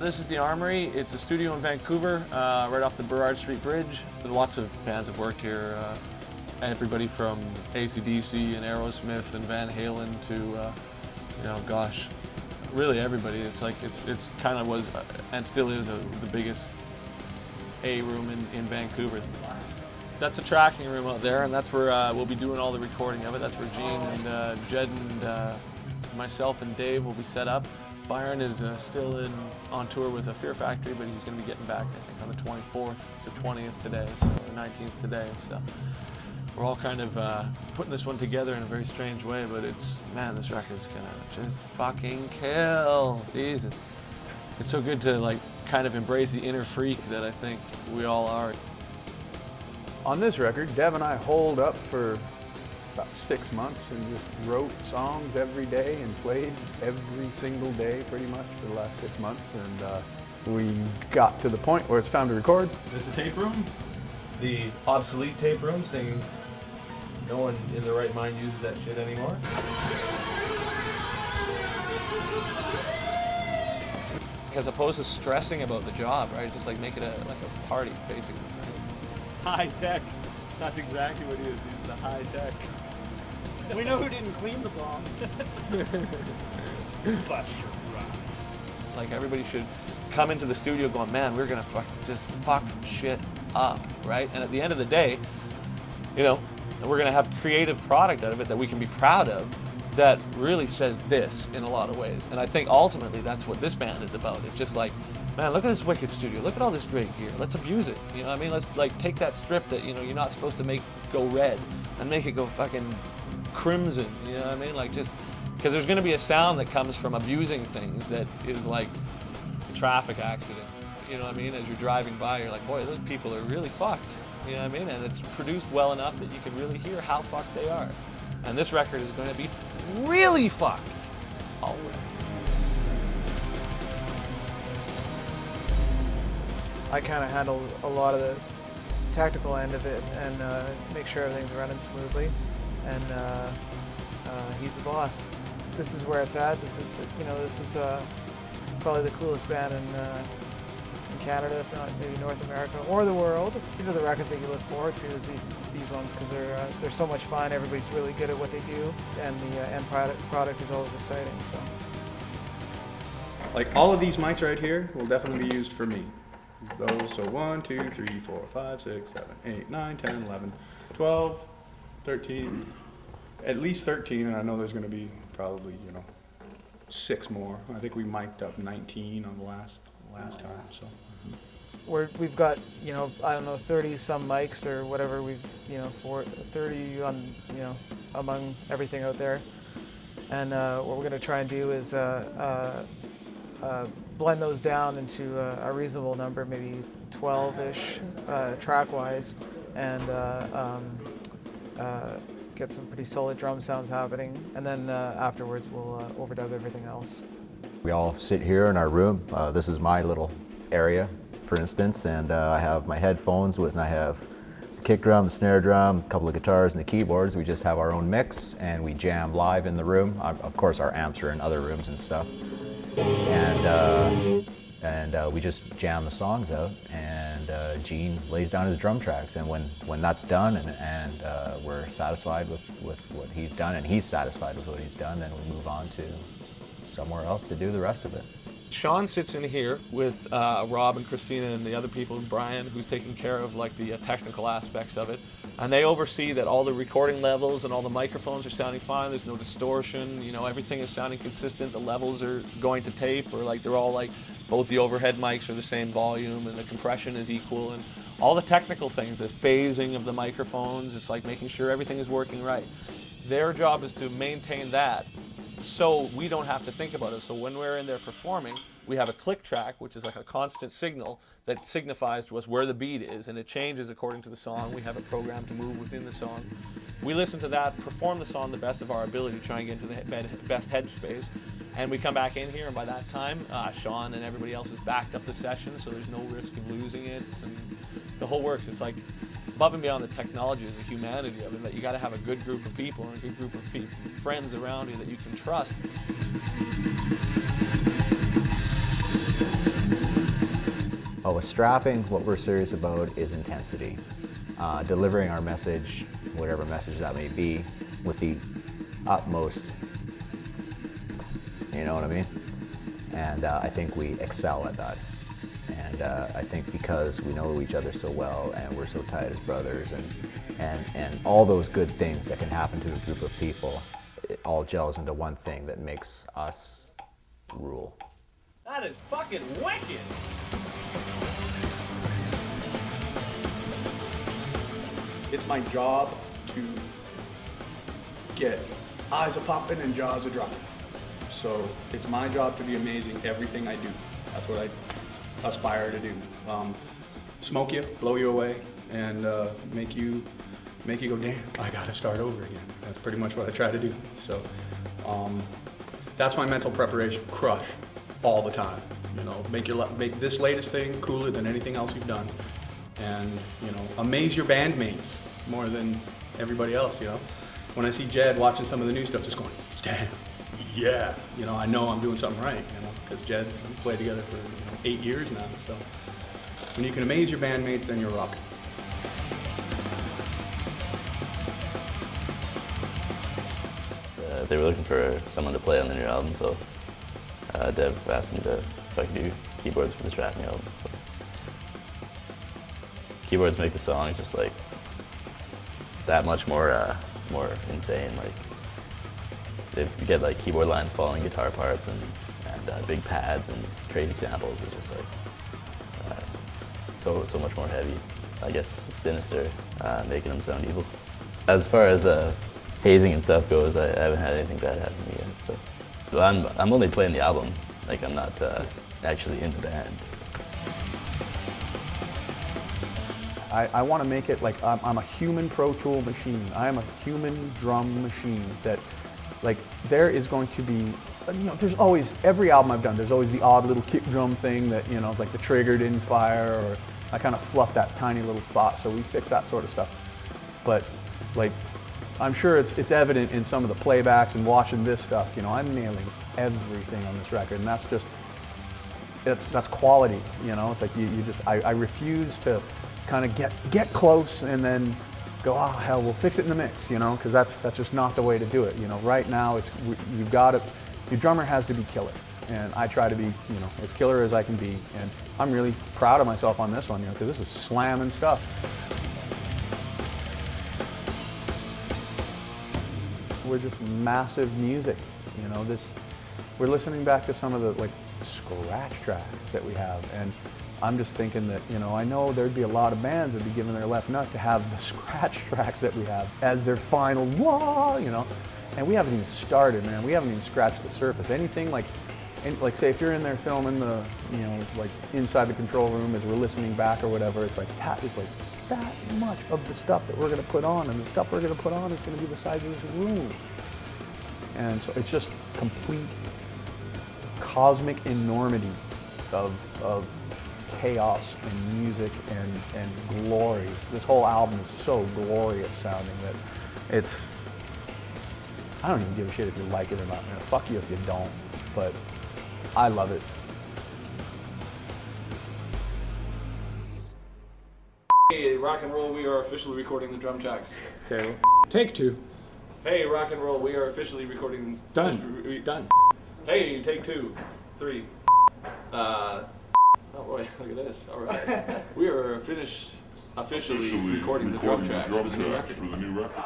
this is the Armory. It's a studio in Vancouver, right off the Burrard Street Bridge. Lots of bands have worked here. Everybody from AC/DC and Aerosmith and Van Halen to, you know, gosh, really everybody. It's like, it's kind of was, and still is, the biggest A room in Vancouver. That's a tracking room out there, and that's where we'll be doing all the recording of it. That's where Gene and Jed and myself and Dave will be set up. Byron is still on tour with Fear Factory, but he's going to be getting back, I think, on the 24th. It's the 20th today, so the 19th today. So we're all kind of putting this one together in a very strange way, but it's, man, this record's going to just fucking kill. Jesus. It's so good to, like, kind of embrace the inner freak that I think we all are. On this record, Dev and I holed up for about 6 months and just wrote songs every day and played every single day pretty much for the last 6 months, and we got to the point where it's time to record. This is a tape room, the obsolete tape room, saying no one in their right mind uses that shit anymore. As opposed to stressing about the job, right? Just like make it like a party, basically. High tech. That's exactly what he is. He's the high tech. We know who didn't clean the bomb. Bust your rhymes. Like, everybody should come into the studio going, man, we're gonna just fuck shit up, right? And at the end of the day, you know, we're gonna have creative product out of it that we can be proud of, that really says this in a lot of ways. And I think ultimately that's what this band is about. It's just like, man, look at this wicked studio. Look at all this great gear. Let's abuse it. You know what I mean? Let's, like, take that strip that, you know, you're not supposed to make go red and make it go fucking crimson. You know what I mean? Like, just because there's going to be a sound that comes from abusing things that is like a traffic accident. You know what I mean? As you're driving by, you're like, boy, those people are really fucked. You know what I mean? And it's produced well enough that you can really hear how fucked they are. And this record is going to be really fucked already. I kind of handle a lot of the technical end of it and make sure everything's running smoothly. And he's the boss. This is where it's at. This is, you know, this is probably the coolest band in Canada, if not maybe North America or the world. These are the records that you look forward to, is these ones, because they're so much fun. Everybody's really good at what they do, and the end product is always exciting. So, like, all of these mics right here will definitely be used for me. Those, so 1, 2, 3, 4, 5, 6, 7, 8, 9, 10, 11, 12, 13, at least 13, and I know there's going to be probably, you know, 6 more. I think we mic'd up 19 on the last time, so. We've got, you know, I don't know, 30 some mics or whatever. We've, you know, 30 on, you know, among everything out there. And what we're going to try and do is blend those down into a reasonable number, maybe 12-ish track-wise, and get some pretty solid drum sounds happening. And then afterwards, we'll overdub everything else. We all sit here in our room. This is my little area, for instance, and I have my headphones with, and I have the kick drum, the snare drum, a couple of guitars, and the keyboards. We just have our own mix, and we jam live in the room. Of course, our amps are in other rooms and stuff. And we just jam the songs out, and Gene lays down his drum tracks, and when that's done and we're satisfied with what he's done, and he's satisfied with what he's done, then we move on to somewhere else to do the rest of it. Sean sits in here with Rob and Christina and the other people, Brian, who's taking care of like the technical aspects of it, and they oversee that all the recording levels and all the microphones are sounding fine. There's no distortion. You know, everything is sounding consistent. The levels are going to tape, or like they're all like both the overhead mics are the same volume and the compression is equal, and all the technical things, the phasing of the microphones. It's like making sure everything is working right. Their job is to maintain that, so we don't have to think about it. So when we're in there performing, we have a click track, which is like a constant signal that signifies to us where the beat is, and it changes according to the song. We have a program to move within the song. We listen to that, perform the song the best of our ability, try and get into the best headspace, and we come back in here, and by that time, Sean and everybody else has backed up the session, so there's no risk of losing it, and the whole works. It's like above and beyond the technology is the humanity of it, that you got to have a good group of people and a good group of friends around you that you can trust. Oh, with strapping, what we're serious about is intensity. Delivering our message, whatever message that may be, with the utmost, you know what I mean? And I think we excel at that. And I think because we know each other so well and we're so tight as brothers and all those good things that can happen to a group of people, it all gels into one thing that makes us rule. That is fucking wicked! It's my job to get eyes a popping and jaws a dropping. So it's my job to be amazing everything I do. That's what I aspire to do. Smoke you, blow you away, and make you go, damn, I gotta start over again. That's pretty much what I try to do. So that's my mental preparation. Crush all the time. You know, make this latest thing cooler than anything else you've done. And, you know, amaze your bandmates more than everybody else, you know. When I see Jed watching some of the new stuff, just going, damn, yeah. You know I'm doing something right, you know, because Jed and I played together for 8 years now. So when you can amaze your bandmates, then you're rocking. They were looking for someone to play on the new album, so Dev asked me if I could do keyboards for the Strapping album. So. Keyboards make the songs just like that much more insane. Like you get like keyboard lines following guitar parts and big pads and crazy samples. It's just like so much more heavy. I guess Cinestir making them sound evil. As far as hazing and stuff goes, I haven't had anything bad happen to me yet. So I'm only playing the album. Like I'm not actually in the band. I want to make it like I'm a human Pro Tool machine. I am a human drum machine that, like, there is going to be, you know, there's always, every album I've done, there's always the odd little kick drum thing that, you know, it's like the trigger didn't fire, or I kind of fluffed that tiny little spot, so we fix that sort of stuff. But, like, I'm sure it's evident in some of the playbacks and watching this stuff, you know, I'm nailing everything on this record, and that's just, that's quality, you know. It's like you just, I refuse to kind of get close and then go, oh hell, we'll fix it in the mix, you know, because that's just not the way to do it. You know, right now you've got to, your drummer has to be killer, and I try to be, you know, as killer as I can be, and I'm really proud of myself on this one, you know, because this is slamming stuff. We're just massive music, you know. We're listening back to some of the like scratch tracks that we have, and I'm just thinking that, you know, I know there'd be a lot of bands that'd be giving their left nut to have the scratch tracks that we have as their final wah, you know, and we haven't even started, man. We haven't even scratched the surface. Anything like say if you're in there filming the, you know, like inside the control room as we're listening back or whatever, it's like that is like that much of the stuff that we're going to put on, and the stuff we're going to put on is going to be the size of this room. And so it's just complete cosmic enormity of chaos and music and glory. This whole album is so glorious sounding that it's, I don't even give a shit if you like it or not, man. Fuck you if you don't, but I love it. Hey, rock and roll, we are officially recording the drum tracks. Okay, take two. Hey, rock and roll, we are officially recording. Done. Done. Hey, take 2, 3. Oh boy, look at this. All right. We are officially recording the drum tracks for the new record.